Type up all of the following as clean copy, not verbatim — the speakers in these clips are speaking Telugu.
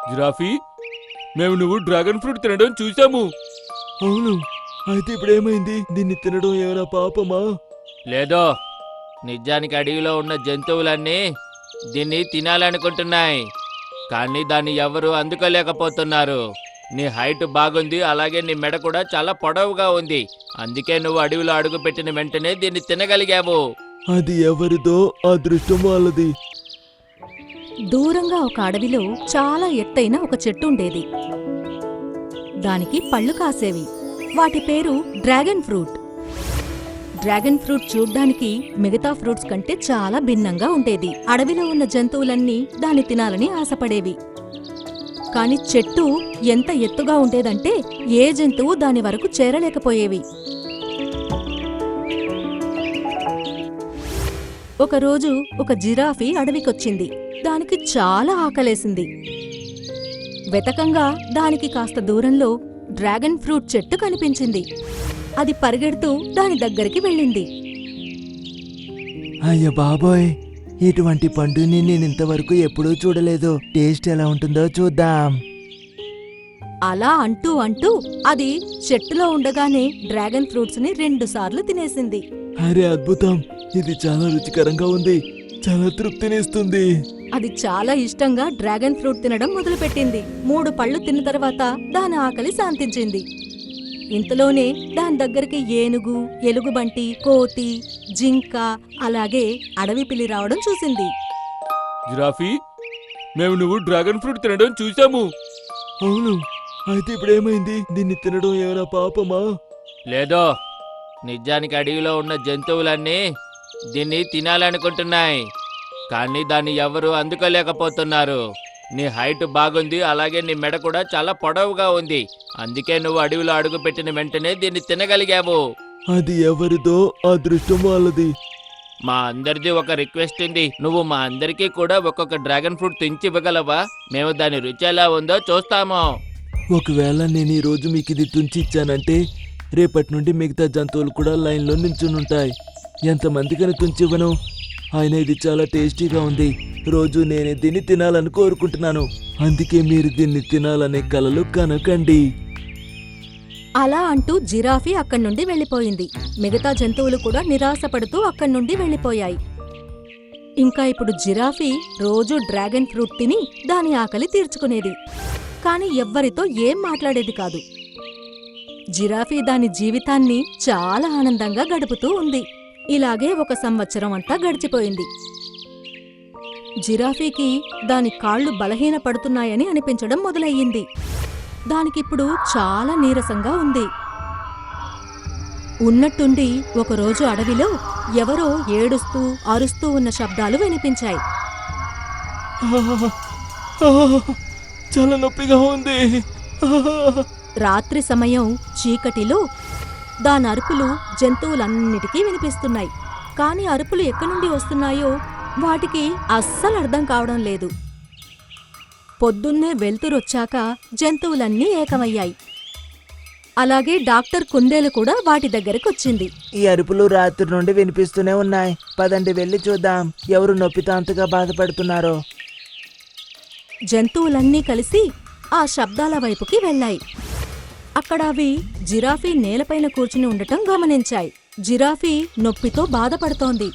జిరాఫీ, మేము నువ్వు డ్రాగన్ ఫ్రూట్ తినడం చూసాము. అవును, అయితే ఇప్పుడు ఏమైంది? దీన్ని తినడం ఏమైనా పాపమా? లేదో, నిజానికి అడవిలో ఉన్న జంతువులన్నీ దీన్ని తినాలనుకుంటున్నాయి, కానీ దాన్ని ఎవరు అందుకోలేకపోతున్నారు. నీ హైట్ బాగుంది, అలాగే నీ మెడ కూడా చాలా పొడవుగా ఉంది. అందుకే నువ్వు అడవిలో అడుగు పెట్టిన వెంటనే దీన్ని తినగలిగావు. అది ఎవరిదో అదృష్టం వాళ్ళది. దూరంగా ఒక అడవిలో చాలా ఎత్తైన ఒక చెట్టు ఉండేది. దానికి పళ్ళు కాసేవి. వాటి పేరు డ్రాగన్ ఫ్రూట్. డ్రాగన్ ఫ్రూట్ చూడ్డానికి మిగతా ఫ్రూట్స్ కంటే చాలా భిన్నంగా ఉండేది. అడవిలో ఉన్న జంతువులన్నీ దాన్ని తినాలని ఆశపడేవి. కాని చెట్టు ఎంత ఎత్తుగా ఉండేదంటే ఏ జంతువు దాని వరకు చేరలేకపోయేవి. ఒకరోజు ఒక జిరాఫీ అడవికొచ్చింది. దానికి చాలా ఆకలేసింది. వెతకంగా దానికి కాస్త దూరంలో డ్రాగన్ ఫ్రూట్ చెట్టు కనిపించింది. అది పరిగెడుతూ దాని దగ్గరికి వెళ్ళింది. అయ్య బాబోయ్, ఇటువంటి పండుని నేను ఇంతవరకు ఎప్పుడూ చూడలేదు. టేస్ట్ ఎలా ఉంటుందో చూద్దాం. అలా అంటూ అంటూ అది చెట్టులో ఉండగానే డ్రాగన్ ఫ్రూట్స్ ని 2 సార్లు తినేసింది. అరే అద్భుతం, ఇది చాలా రుచికరంగా ఉంది, చాలా తృప్తినిస్తుంది. అది చాలా ఇష్టంగా డ్రాగన్ ఫ్రూట్ తినడం మొదలుపెట్టింది. 3 పళ్ళు తిన్న తర్వాత దాని ఆకలి శాంతించింది. ఇంతలోనే దాని దగ్గరికి ఏనుగు, ఎలుగుబంటి, కోతి, జింక, అలాగే అడవి పిల్లి రావడం చూసింది. జిరాఫీ, మేము నువ్వు డ్రాగన్ ఫ్రూట్ తినడం చూసాము. అవును, అయితే ఇప్పుడు ఏమైంది? దీన్ని తినడం ఏమైనా పాపమా? లేదో, నిజానికి అడవిలో ఉన్న జంతువులన్నీ దీన్ని తినాలనుకుంటున్నాయి, కానీ దాన్ని ఎవరు అందుకోలేకపోతున్నారు. నీ హైట్ బాగుంది, అలాగే నీ మెడ కూడా చాలా పొడవుగా ఉంది. అందుకే నువ్వు అడవిలో అడుగు పెట్టిన వెంటనే దీన్ని తినగలిగావు. అది ఎవరిదో అదృష్టం వాళ్ళది. మా అందరిది ఒక రిక్వెస్ట్ ఉంది. నువ్వు మా అందరికీ కూడా ఒక్కొక్క డ్రాగన్ ఫ్రూట్ తెంచి ఇవ్వగలవా? మేము దాని రుచి ఎలా ఉందో చూస్తాము. ఒకవేళ నేను ఈ రోజు మీకు ఇది తుంచి ఇచ్చానంటే రేపటి నుండి మిగతా జంతువులు కూడా లైన్లో నిల్చునుంటాయి. ఎంతమందికని తుంచివ్వను? ఆయన ఇది చాలా టేస్టీగా ఉంది. రోజు నేనే దీన్ని తినాలని కోరుకుంటున్నాను. అందుకే మీరు దీన్ని తినాలనే కలలు కనకండి. అలా అంటూ జిరాఫీ అక్కడి నుండి వెళ్ళిపోయింది. మిగతా జంతువులు కూడా నిరాశపడుతూ అక్కడి నుండి వెళ్ళిపోయాయి. ఇంకా ఇప్పుడు జిరాఫీ రోజూ డ్రాగన్ ఫ్రూట్ తిని దాని ఆకలి తీర్చుకునేది. కాని ఎవ్వరితో ఏం మాట్లాడేది కాదు. జిరాఫీ దాని జీవితాన్ని చాలా ఆనందంగా గడుపుతూ ఉంది. ఇలాగే 1 సంవత్సరం అంతా గడిచిపోయింది. జిరాఫీకి దాని కాళ్ళు బలహీనపడుతున్నాయని అనిపించడం మొదలయ్యింది. దానికిప్పుడు చాలా నీరసంగా ఉంది. ఉన్నట్టుండి ఒకరోజు అడవిలో ఎవరో ఏడుస్తూ అరుస్తూ ఉన్న శబ్దాలు వినిపించాయి. చాలా నొప్పిగా ఉంది. రాత్రి సమయం చీకటిలో దాని అరుపులు జంతువులన్నిటికీ వినిపిస్తున్నాయి. కాని అరుపులు ఎక్కడి నుండి వస్తున్నాయో వాటికి అస్సలు అర్థం కావడం లేదు. పొద్దున్నే వెళ్తురొచ్చాక జంతువులన్నీ ఏకమయ్యాయి. అలాగే డాక్టర్ కుందేలు కూడా వాటి దగ్గరకొచ్చింది. ఈ అరుపులు రాత్రి నుండి వినిపిస్తూనే ఉన్నాయి. పదండి వెళ్ళి చూద్దాం ఎవరు నొప్పితో అంతగా బాధపడుతున్నారో. జంతువులన్నీ కలిసి ఆ శబ్దాల వైపుకి వెళ్ళాయి. అక్కడ అవి జిరాఫీ నేలపైన కూర్చుని ఉండటం గమనించాయి. జిరాఫీ నొప్పితో బాధపడుతోంది.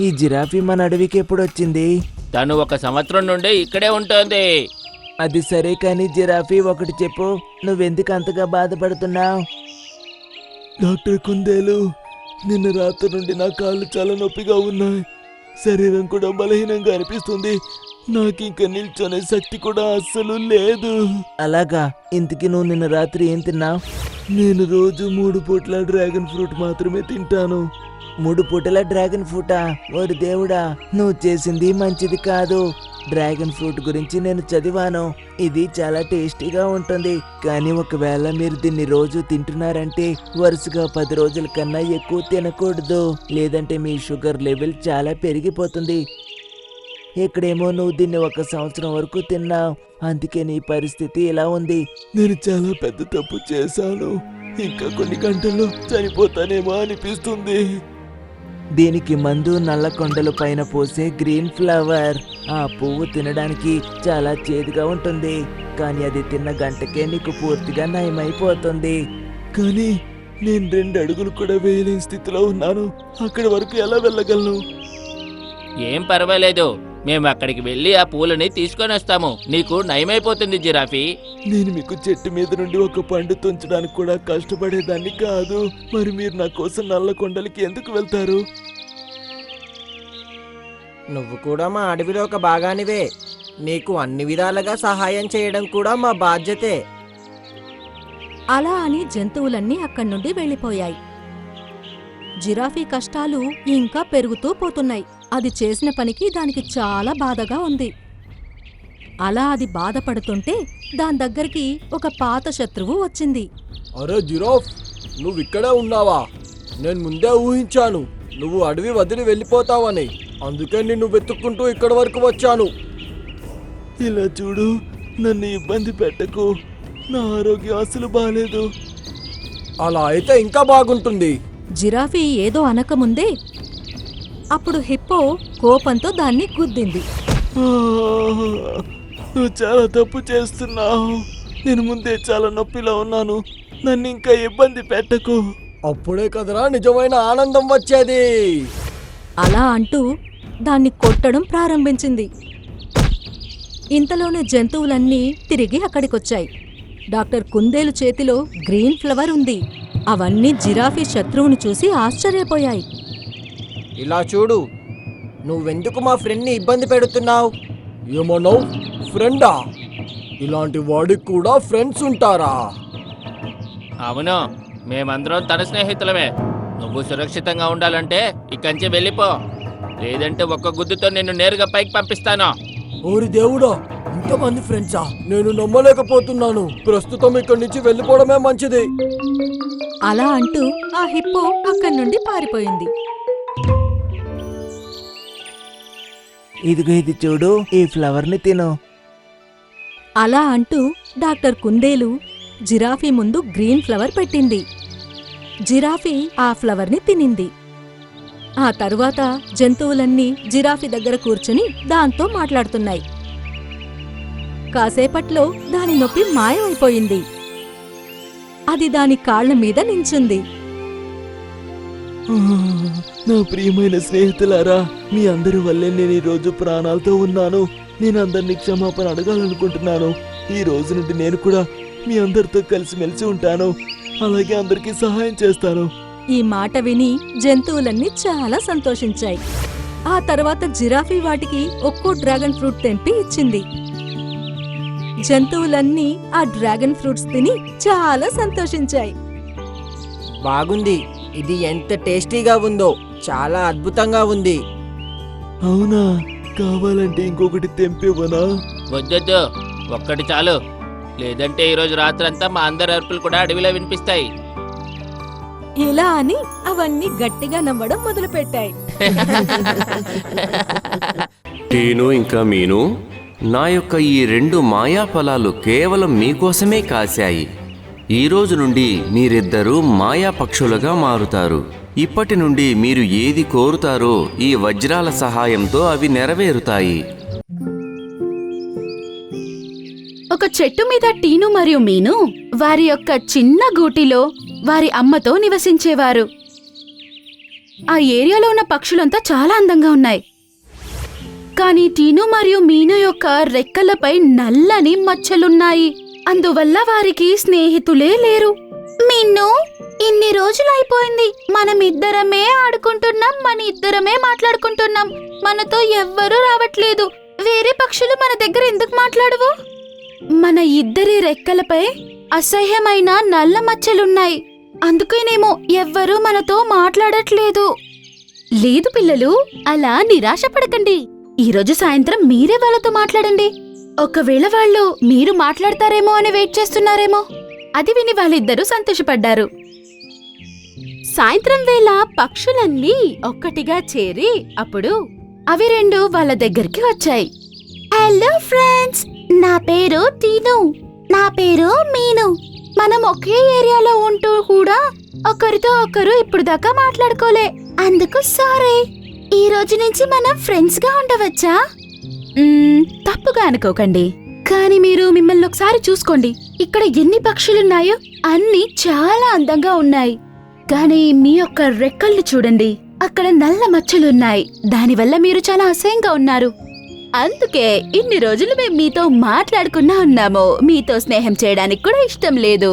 ఈ జిరాఫీ మన అడవికి ఎప్పుడొచ్చింది? తను 1 సంవత్సరం నుండి ఇక్కడే ఉంటుంది. అది సరే కానీ జిరాఫీ, ఒకటి చెప్పు, నువ్వెందుకు అంతగా బాధపడుతున్నావు? డాక్టర్ కుందేలు, నిన్న రాత్రి నుండి నా కాళ్ళు చాలా నొప్పిగా ఉన్నాయి. శరీరం కూడా బలహీనంగా అనిపిస్తుంది. నాకింక నిల్చొనే శక్తి కూడా అస్సలు లేదు. అలాగా, ఇంతకీ నువ్వు నిన్న రాత్రి ఏం తిన్నావు? నేను రోజు 3 పూట్ల డ్రాగన్ ఫ్రూట్ మాత్రమే తింటాను. 3 పూటల డ్రాగన్ ఫ్రూటా? ఓరి దేవుడా, నువ్వు చేసింది మంచిది కాదు. డ్రాగన్ ఫ్రూట్ గురించి నేను చదివాను. ఇది చాలా టేస్టీగా ఉంటుంది. కానీ ఒకవేళ మీరు దీన్ని రోజు తింటున్నారంటే వరుసగా 10 రోజుల కన్నా ఎక్కువ తినకూడదు. లేదంటే మీ షుగర్ లెవెల్ చాలా పెరిగిపోతుంది. ఇక్కడేమో నువ్వు దీన్ని 1 సంవత్సరం వరకు తిన్నావు. అందుకే నీ పరిస్థితి ఇలా ఉంది. నేను చాలా పెద్ద తప్పు చేశాను. ఇంకా కొన్ని గంటల్లో చనిపోతానేమో అనిపిస్తుంది. దీనికి మందు నల్ల కొండల పైన పోసే గ్రీన్ ఫ్లవర్. ఆ పువ్వు తినడానికి చాలా చేదుగా ఉంటుంది, కానీ అది తిన్న గంటకే నీకు పూర్తిగా నయమైపోతుంది. కానీ నేను 2 అడుగులు కూడా వేయలేని స్థితిలో ఉన్నాను. అక్కడి వరకు ఎలా వెళ్ళగలను? ఏం పర్వాలేదు, మేము అక్కడికి వెళ్ళి ఆ పూలని తీసుకొని వస్తాము. నీకు నయమైపోతుంది జిరాఫీ. నేను మీకు చెట్టు మీద నుండి ఒక పండు తుంచడానికి కూడా కష్టపడేదాన్ని కాదు. మరి మీరు నా కోసం నల్ల కొండలకి ఎందుకు వెళ్తారు? నువ్వు కూడా మా అడవిలో ఒక భాగానివే. నీకు అన్ని విధాలుగా సహాయం చేయడం కూడా మా బాధ్యతే. అలా అని జంతువులన్నీ అక్కడి నుండి వెళ్ళిపోయాయి. జిరాఫీ కష్టాలు ఇంకా పెరుగుతూ పోతున్నాయి. అది చేసిన పనికి దానికి చాలా బాధగా ఉంది. అలా అది బాధపడుతుంటే దాని దగ్గరికి ఒక పాత శత్రువు వచ్చింది. అరే జిరాఫ్, నువ్వు ఇక్కడే ఉన్నావా? నేను ముందే ఊహించాను నువ్వు అడవి వదిలి వెళ్ళిపోతావని. అందుకే నిన్ను వెతుక్కుంటూ ఇక్కడి వరకు వచ్చాను. ఇలా చూడు, నన్ను ఇబ్బంది పెట్టకు. నా ఆరోగ్యం అసలు బాలేదు. అలా అయితే ఇంకా బాగుంటుంది. జిరాఫీ ఏదో అనకముందే అప్పుడు హిప్పో కోపంతో దాన్ని గుద్దింది. ఆ, నువ్వు చాలా తప్పు చేస్తున్నావు. నేను ముందే చాలా నొప్పిలో ఉన్నాను. నన్ను ఇంకా ఇబ్బంది పెట్టకు. అప్పుడే కదరా నిజమైన ఆనందం వచ్చేది. అలా అంటూ దాన్ని కొట్టడం ప్రారంభించింది. ఇంతలోనే జంతువులన్నీ తిరిగి అక్కడికొచ్చాయి. డాక్టర్ కుందేలు చేతిలో గ్రీన్ ఫ్లవర్ ఉంది. అవన్నీ జిరాఫీ శత్రువుని చూసి ఆశ్చర్యపోయాయి. ఇలా చూడు, నువ్వెందుకు మా ఫ్రెండ్ని ఇబ్బంది పెడుతున్నావు? ఏమన్నావు? ఫ్రెండా? ఇలాంటి వాడికి కూడా ఫ్రెండ్స్ ఉంటారా? అవును, మేమందరం తన స్నేహితులమే. నువ్వు సురక్షితంగా ఉండాలంటే ఇక్కడి వెళ్ళిపో, లేదంటే ఒక్క గుద్దుతో నిన్ను నేరుగా పైకి పంపిస్తాను. ఓరి దేవుడా, ఇంతమంది ఫ్రెండ్సా? నేను నమ్మలేకపోతున్నాను. ప్రస్తుతం ఇక్కడి నుంచి వెళ్ళిపోవడమే మంచిది. అలా అంటూ ఆ హిప్పో అక్కడి నుండి పారిపోయింది. ఇదిగో ఇది చూడు, ఈ ఫ్లవర్ని తిను. అలా అంటూ డాక్టర్ కుందేలు జిరాఫీ ముందు గ్రీన్ ఫ్లవర్ పెట్టింది. జిరాఫీ ఆ ఫ్లవర్ని తినింది. ఆ తరువాత జంతువులన్నీ జిరాఫీ దగ్గర కూర్చుని దాంతో మాట్లాడుతున్నాయి. కాసేపట్లో దాని నొప్పి మాయమైపోయింది. అది దాని కాళ్ల మీద నించుంది. ఆ, నా ప్రియమైన స్నేహితులారా, మీ అందరి వల్లే నేను ఈ రోజు ప్రాణాలతో ఉన్నాను. నేను అందరినీ క్షమాపణ అడగాలనుకుంటున్నాను. ఈ రోజు నుండి నేను కూడా మీ అందరితో కలిసిమెలిసి ఉంటాను. అలాగే అందరికీ సహాయం చేస్తాను. ఈ మాట విని జంతువులన్నీ చాలా సంతోషించాయి. ఆ తర్వాత జిరాఫీ వాటికి ఒక్కో డ్రాగన్ ఫ్రూట్ తెంపి ఇచ్చింది. జంతువులన్నీ ఆ డ్రాగన్ ఫ్రూట్స్ తిని చాలా సంతోషించాయి. బాగుంది. ఇది ఎంత టేస్టీగా ఉందో, చాలా అద్భుతంగా ఉంది. అవునా? కావాలంటే ఇంకొకటి తెంపివ్వనా? వద్దొద్దు, ఒక్కటి చాలు. లేదంటే ఈరోజు రాత్రంతా మా అందరి అరుపులు కూడా అడవిలో వినిపిస్తాయి. ఇలా అని అవన్నీ గట్టిగా నవ్వడం మొదలుపెట్టాయి. టీను ఇంకా మీను, నా యొక్క ఈ 2 మాయా ఫలాలు కేవలం మీకోసమే కాశాయి. ఈ రోజు నుండి మీరిద్దరూ మాయా పక్షులుగా మారుతారు. ఇప్పటి నుండి మీరు ఏది కోరుతారో ఈ వజ్రాల సహాయంతో అవి నెరవేరుతాయి. ఒక చెట్టు మీద టీను మరియు మీను వారి యొక్క చిన్న గూటిలో వారి అమ్మతో నివసించేవారు. ఆ ఏరియాలో ఉన్న పక్షులంతా చాలా అందంగా ఉన్నాయి. కానీ టీను మరియు మీను యొక్క రెక్కలపై నల్లని మచ్చలున్నాయి. అందువల్ల వారికి స్నేహితులే లేరు. మిన్ను, ఇన్ని రోజులైపోయింది. మనమిద్దరమే ఆడుకుంటున్నాం, మన ఇద్దరమే మాట్లాడుకుంటున్నాం. మనతో ఎవ్వరూ రావట్లేదు. వేరే పక్షులు మన దగ్గర ఎందుకు మాట్లాడవు? మన ఇద్దరి రెక్కలపై అసహ్యమైన నల్ల మచ్చలున్నాయి. అందుకేనేమో ఎవ్వరూ మనతో మాట్లాడట్లేదు. లేదు పిల్లలు, అలా నిరాశపడకండి. ఈరోజు సాయంత్రం మీరే వాళ్ళతో మాట్లాడండి. ఒకవేళ వాళ్ళు మీరు మాట్లాడతారేమో అని వెయిట్ చేస్తున్నారేమో. అది విని వాళ్ళిద్దరూ సంతోషపడ్డారు. సాయంత్రం వేళ పక్షులన్నీ ఒక్కటిగా చేరి అప్పుడు అవి 2 వాళ్ళ దగ్గరికి వచ్చాయి. హలో ఫ్రెండ్స్, నా పేరు టీను, నా పేరు మీను. మనం ఒకే ఏరియాలో ఉంటూ కూడా ఒకరితో ఒకరు ఇప్పుడు దాకా మాట్లాడుకోలే. అందుకు సారీ. ఈ రోజు నుంచి మనం ఫ్రెండ్స్ గా ఉండవచ్చా? తప్పుగా అనుకోకండి, కానీ మీరు మిమ్మల్ని ఒకసారి చూసుకోండి. ఇక్కడ ఎన్ని పక్షులున్నాయో అన్ని చాలా అందంగా ఉన్నాయి. కానీ మీ యొక్క రెక్కల్ని చూడండి, అక్కడ నల్ల మచ్చలున్నాయి. దానివల్ల మీరు చాలా అసహ్యంగా ఉన్నారు. అందుకే ఇన్ని రోజులు మేము మీతో మాట్లాడుకున్నా ఉన్నాము. మీతో స్నేహం చేయడానికి కూడా ఇష్టం లేదు.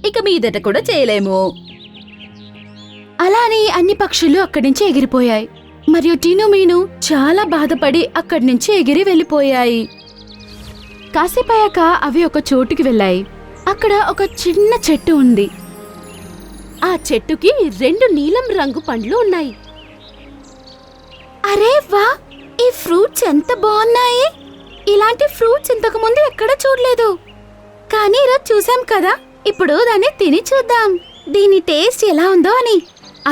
ఇక మీదట కూడా చేయలేము. అలానే అన్ని పక్షులు అక్కడి నుంచి ఎగిరిపోయాయి. మరియు టీను మీను చాలా బాధపడి అక్కడి నుంచి ఎగిరి వెళ్ళిపోయాయి. కాసేపయ్యాక అవి ఒక చోటుకి వెళ్ళాయి. అక్కడ ఒక చిన్న చెట్టు ఉంది. ఆ చెట్టుకి 2 నీలం రంగు పండ్లు ఉన్నాయి. అరే వా, ఈ ఫ్రూట్స్ ఎంత బాగున్నాయి! ఇలాంటి ఫ్రూట్స్ ఇంతకు ముందు ఎక్కడ చూడలేదు. కానీ ఈరోజు చూసాం కదా, ఇప్పుడు దాన్ని తిని చూద్దాం దీని టేస్ట్ ఎలా ఉందో అని.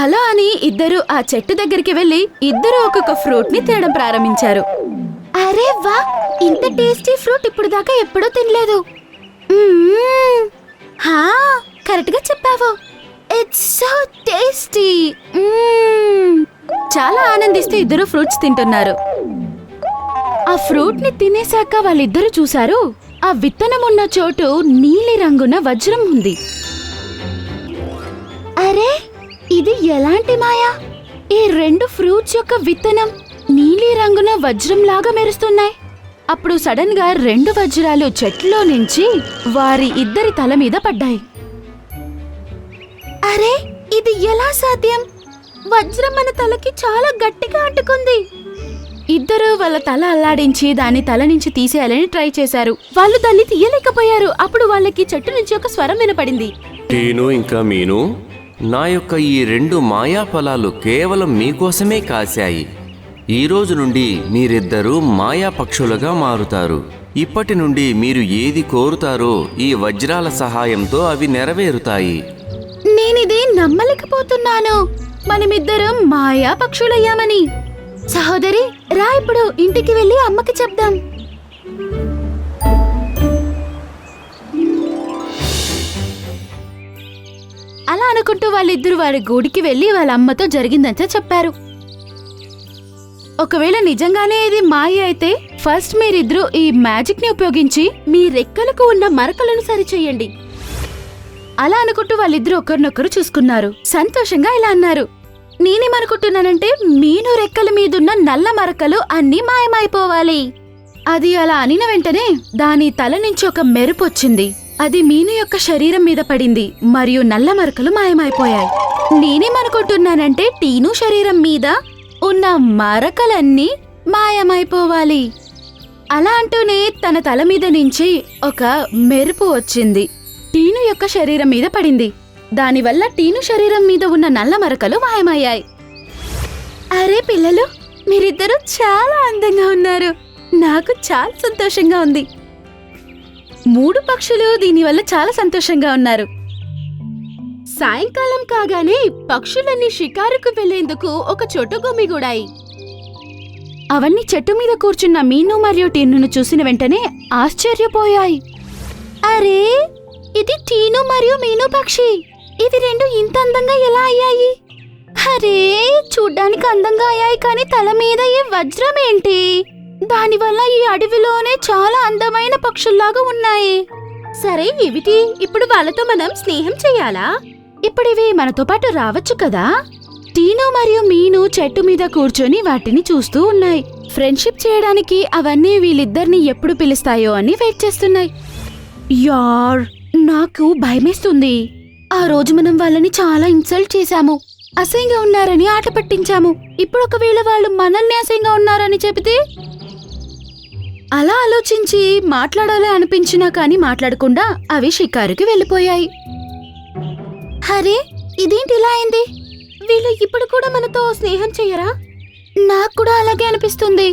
అలా అని ఇద్దరు ఆ చెట్టు దగ్గరికి వెళ్లి ఇద్దరు ఒక్కొక్క ఫ్రూట్ ని తినడం ప్రారంభించారు. అరే వా, ఇంత టేస్టీ ఫ్రూట్ ఇప్పుడు దాకా ఎప్పుడూ తినలేదు. హా, కరెక్ట్ గా చెప్పావు. It's so tasty. చాలా ఆనందిస్తూ ఇద్దరు ఫ్రూట్స్ తింటున్నారు. ఆ ఫ్రూట్ ని తినేశాక వాళ్ళిద్దరూ చూశారు, ఆ విత్తనం ఉన్న చోటు నీలి రంగున వజ్రం ఉంది. అరే, ఇది ఎలాంటి మాయా! ఈ 2 ఫ్రూట్స్ యొక్క విత్తనం నీలి రంగున వజ్రం లాగా మెరుస్తున్నాయి. అప్పుడు సడన్ గా 2 వజ్రాలు చెట్లో నుంచి వారి ఇద్దరి తల మీద పడ్డాయి. అరే, ఇది ఎలా సాధ్యం? వజ్రం మన తలకి చాలా గట్టిగా అంటుకుంది. ఇద్దరు వాళ్ళ తల అల్లాడించి దాన్ని తల నుంచి తీసేయాలని ట్రై చేశారు. వాళ్ళు దాన్ని తీయలేకపోయారు. అప్పుడు వాళ్ళకి చెట్టు నుంచి ఒక స్వరం వినపడింది. టీను ఇంకా మీను, నా యొక్క ఈ 2 మాయా ఫలాలు కేవలం మీకోసమే కాశాయి. ఈ రోజు నుండి మీరిద్దరూ మాయా పక్షులుగా మారుతారు. ఇప్పటి నుండి మీరు ఏది కోరుతారో ఈ వజ్రాల సహాయంతో అవి నెరవేరుతాయి. నేనిది నమ్మలేకపోతున్నాను. మనమిద్దరం మాయా పక్షులయ్యామని. సహోదరి, రా ఇప్పుడు ఇంటికి వెళ్ళి అమ్మకి చెప్దాం. అలా అనుకుంటూ వాళ్ళిద్దరూ వారి గూడికి వెళ్లి వాళ్ళ అమ్మతో జరిగిందంతా చెప్పారు. ఒకవేళ నిజంగానే ఇది మాయ అయితే ఫస్ట్ మీరిద్దరూ ఈ మ్యాజిక్ ని ఉపయోగించి మీ రెక్కలకు ఉన్న మరకలను సరిచేయండి. అలా అనుకుంటూ వాళ్ళిద్దరూ ఒకరినొకరు చూసుకున్నారు. సంతోషంగా ఇలా అన్నారు, నేనేమనుకుంటున్నానంటే మీను రెక్కల మీదున్న నల్ల మరకలు అన్నీ మాయమైపోవాలి. అది అలా అనిన వెంటనే దాని తల నుంచి ఒక మెరుపు వచ్చింది. అది మీను యొక్క శరీరం మీద పడింది మరియు నల్ల మరకలు మాయమైపోయాయి. నేనేమనుకుంటున్నానంటే టీను శరీరం మీద ఉన్న మరకలన్నీ మాయమైపోవాలి. అలా అంటూనే తన తల మీద నుంచి ఒక మెరుపు వచ్చింది. టీను యొక్క శరీరం మీద పడింది. దానివల్ల టీను శరీరం మీద ఉన్న నల్ల మరకలు మాయమయ్యాయి. అరే పిల్లలు, మీరిద్దరూ చాలా అందంగా ఉన్నారు. నాకు చాలా సంతోషంగా ఉంది. 3 పక్షులు దీనివల్ల చాలా సంతోషంగా ఉన్నారు. సాయంకాలం కాగానే పక్షులన్నీ షికారుకు వెళ్లేందుకు ఒక చోటు గుమిగూడాయి. అవన్నీ చెట్టు మీద కూర్చున్న మీను మరియు టీనును చూసిన వెంటనే ఆశ్చర్యపోయాయి. అరే, ఇది టీను మరియు మీను పక్షి. ఇవి 2 ఇంత అందంగా ఎలా అయ్యాయి? అరే, చూడ్డానికి అందంగా అయ్యాయి, కానీ తల మీద ఈ వజ్రం ఏంటి? దానివల్ల ఈ అడవిలోనే చాలా అందమైన పక్షుల్లాగా ఉన్నాయి. సరే, ఇవిటి ఇప్పుడు వాళ్ళతో మనం స్నేహం చెయ్యాలా? ఇప్పుడివి మనతో పాటు రావచ్చు కదా? టీను మరియు మీను చెట్టు మీద కూర్చొని వాటిని చూస్తూ ఉన్నాయి. ఫ్రెండ్షిప్ చేయడానికి అవన్నీ వీళ్ళిద్దరిని ఎప్పుడు పిలుస్తాయో అని వెయిట్ చేస్తున్నాయి. యార్, నాకు భయమేస్తుంది. ఆ రోజు మనం వాళ్ళని చాలా ఇన్సల్ట్ చేశాము. అసహ్యంగా ఉన్నారని ఆట పట్టించాము. ఇప్పుడు ఒకవేళ వాళ్ళు మనల్ని అసహ్యంగా ఉన్నారని చెబితే? అలా ఆలోచించి మాట్లాడాలి అనిపించినా కానీ మాట్లాడకుండా అవి షికారుకి వెళ్ళిపోయాయి. అరే, ఇదేంటి ఇలా అయింది? వీళ్ళు ఇప్పుడు కూడా మనతో స్నేహం చెయ్యరా? నాకు కూడా అలాగే అనిపిస్తుంది.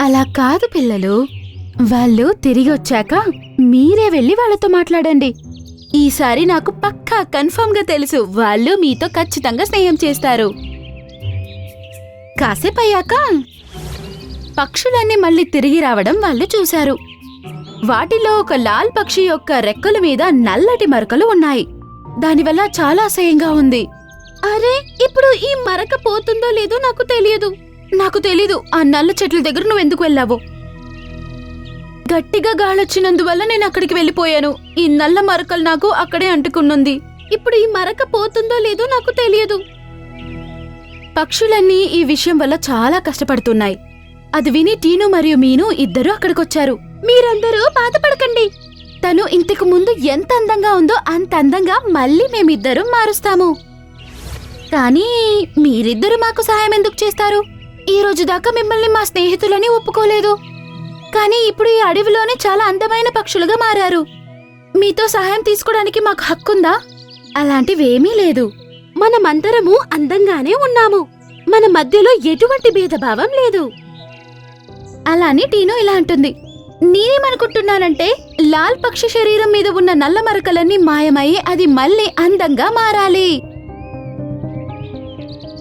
అలా కాదు పిల్లలు, వాళ్ళు తిరిగి వచ్చాక మీరే వెళ్ళి వాళ్ళతో మాట్లాడండి. ఈసారి నాకు పక్కా కన్ఫర్మ్ గా తెలుసు, వాళ్ళు మీతో ఖచ్చితంగా స్నేహం చేస్తారు. కాసేపయ్యాక పక్షులన్నీ మళ్ళీ తిరిగి రావడం వాళ్ళు చూశారు. వాటిలో ఒక లాల్ పక్షి యొక్క రెక్కల మీద నల్లటి మరకలు ఉన్నాయి. దానివల్ల చాలా అసహ్యంగా ఉంది. అరే ఇప్పుడు ఈ మరక పోతుందో లేదో నాకు తెలీదు ఆ నల్ల చెట్ల దగ్గర నువ్వెందుకు వెళ్ళావు? గట్టిగా గాలొచ్చినందువల్ల నేను అక్కడికి వెళ్ళిపోయాను. ఈ నల్ల మరకలు నాకు అక్కడే అంటుకున్నుంది. ఇప్పుడు ఈ మరక పోతుందో లేదో నాకు తెలియదు. పక్షులన్నీ ఈ విషయం వల్ల చాలా కష్టపడుతున్నాయి. అది విని టీను మరియు మీను ఇద్దరూ అక్కడికొచ్చారు. మీరందరూ బాధపడకండి, తను ఇంతకు ముందు ఎంత అందంగా ఉందో అంత అందంగా మళ్ళీ మేమిద్దరం మారుస్తాము. కానీ మీరిద్దరు మాకు సహాయం ఎందుకు చేస్తారు? ఈ రోజు దాకా మిమ్మల్ని మా స్నేహితులని ఒప్పుకోలేదు, కానీ ఇప్పుడు ఈ అడవిలోనే చాలా అందమైన పక్షులుగా మారారు. మీతో సహాయం తీసుకోవడానికి మాకు హక్కుందా? అలాంటివేమీ లేదు. మనమందరము అందంగానే ఉన్నాము. మన మధ్యలో ఎటువంటి భేదభావం లేదు. అలానే టీను ఇలా అంటుంది. నేనేమనుకుంటున్నానంటే లాల్ పక్షి శరీరం మీద ఉన్న నల్ల మరకలన్నీ మాయమయ్యి అది మళ్ళీ అందంగా మారాలి.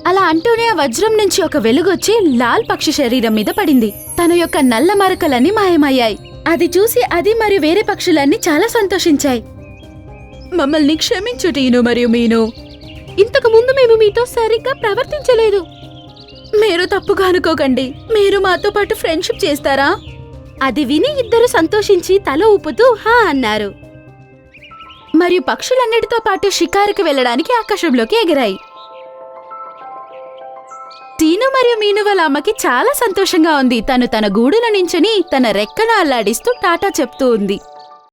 అలా అంటూనే ఆ వజ్రం నుంచి ఒక వెలుగొచ్చి లాల్ పక్షి శరీరం మీద పడింది. తన యొక్క నల్ల మరకలన్నీ మాయమయ్యాయి. అది చూసి అది మరియు వేరే పక్షులన్నీ చాలా సంతోషించాయి. మమ్మల్ని క్షమించు టీను మరియు మీను. ఇంతకు ముందు మేము మీతో సరిగ్గా ప్రవర్తించలేదు. మీరు తప్పుగా అనుకోకండి. మీరు మాతో పాటు ఫ్రెండ్షిప్ చేస్తారా? అది విని ఇద్దరు సంతోషించి తల ఊపుతూ హా అన్నారు. మరియు పక్షులన్నిటితో పాటు షికారుకి వెళ్లడానికి ఆకాశంలోకి ఎగిరాయి. టీను మరియు మీను వాళ్ళ అమ్మకి చాలా సంతోషంగా ఉంది. తను తన గూడులో నించుని తన రెక్కను అల్లాడిస్తూ టాటా చెప్తూ ఉంది.